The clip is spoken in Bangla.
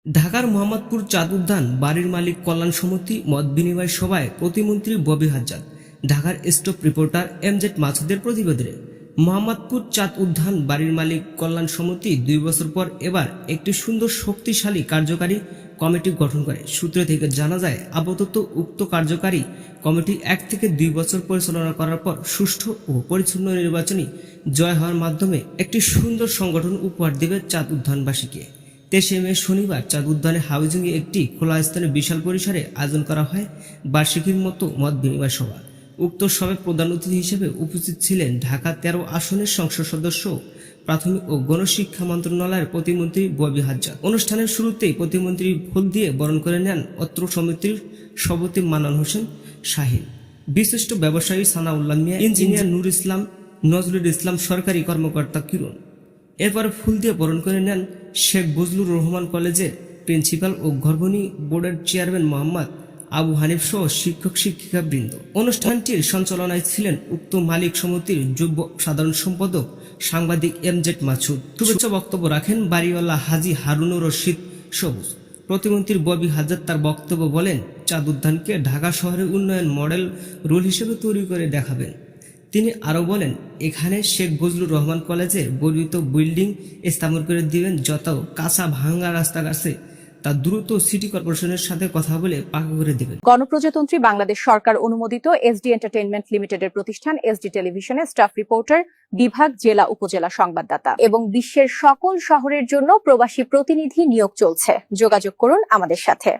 ঢাকার মোহাম্মদপুর চাঁদ উদ্যান বাড়ির মালিক কল্যাণ সমিতি মত বিনিময় সভায় প্রতিমন্ত্রী ববি হাজ্জাদ, ঢাকার স্টপ রিপোর্টার এমজেড মাসুদের প্রতিবেদনে। মোহাম্মদপুর চাঁদ উদ্যান বাড়ির মালিক কল্যাণ সমিতি 2 বছর পর এবার একটি সুন্দর শক্তিশালী কার্যকারী কমিটি গঠন করে। সূত্র থেকে জানা যায়, আপাতত উক্ত কার্যকারী কমিটি 1 থেকে 2 বছর পরিচালনা করার পর সুষ্ঠু ও পরিচ্ছন্ন নির্বাচনী জয় হওয়ার মাধ্যমে একটি সুন্দর সংগঠন উপহার দেবে চাঁদ উদ্যানবাসীকে। 23 মে শনিবার চাঁদ উদ্যানে হাউজিংয়ে একটি খোলা স্থানে বিশাল পরিসরে আয়োজন করা হয় বার্ষিকীর মতো মত বিনিময় সভা। উক্ত সভায় প্রধান অতিথি হিসেবে উপস্থিত ছিলেন ঢাকা 13 আসনের সংসদ সদস্য, প্রাথমিক ও গণশিক্ষা মন্ত্রণালয়ের প্রতিমন্ত্রী ববি হাজ্জাদ। অনুষ্ঠানের শুরুতেই প্রতিমন্ত্রী ফুল দিয়ে বরণ করে নেন অত্র সমিতির সভাপতি মান্নান হোসেন শাহীন, বিশিষ্ট ব্যবসায়ী সানাউল্লাহ মিয়া, ইঞ্জিনিয়ার নূর ইসলাম, নজরুল ইসলাম, সরকারি কর্মকর্তা কিরণ। এরপর ফুল দিয়ে বরণ করে নেন শেখ বজলুর রহমান কলেজের প্রিন্সিপাল ও গভর্নিং বোর্ডের চেয়ারম্যান মোহাম্মদ আবু হানিফ সহ শিক্ষক শিক্ষিকাবৃন্দ। অনুষ্ঠানটির সঞ্চালনায় ছিলেন উক্ত মালিক সমিতির যুগ্ম সাধারণ সম্পাদক সাংবাদিক এমজেড মাসুদ। শুভেচ্ছা বক্তব্য রাখেন বাড়িওয়ালা হাজী হারুনুর রশিদ সবুজ। প্রতিমন্ত্রী ববি হাজ্জাদ তার বক্তব্য বলেন, চাঁদ উদ্যানকে ঢাকা শহরের উন্নয়ন মডেল রোল হিসেবে তৈরি করে দেখাবেন। তিনি আরও বলেন, এখানে শেখ বজলুর রহমান কলেজের বর্ধিত বিল্ডিং স্থাপন করে দিবেন। যত কাঁচা ভাঙা রাস্তা আছে তা দ্রুত সিটি কর্পোরেশনের সাথে কথা বলে পাকা করে দেবেন। গণপ্রজাতন্ত্রী বাংলাদেশ সরকার অনুমোদিত এসডি এন্টারটেইনমেন্ট লিমিটেডের প্রতিষ্ঠান এসডি টেলিভিশনের স্টাফ রিপোর্টার, বিভাগ, জেলা উপজেলা সংবাদদাতা এবং বিশ্বের সকল শহরের জন্য প্রবাসী প্রতিনিধি নিয়োগ চলছে। যোগাযোগ করুন আমাদের সাথে।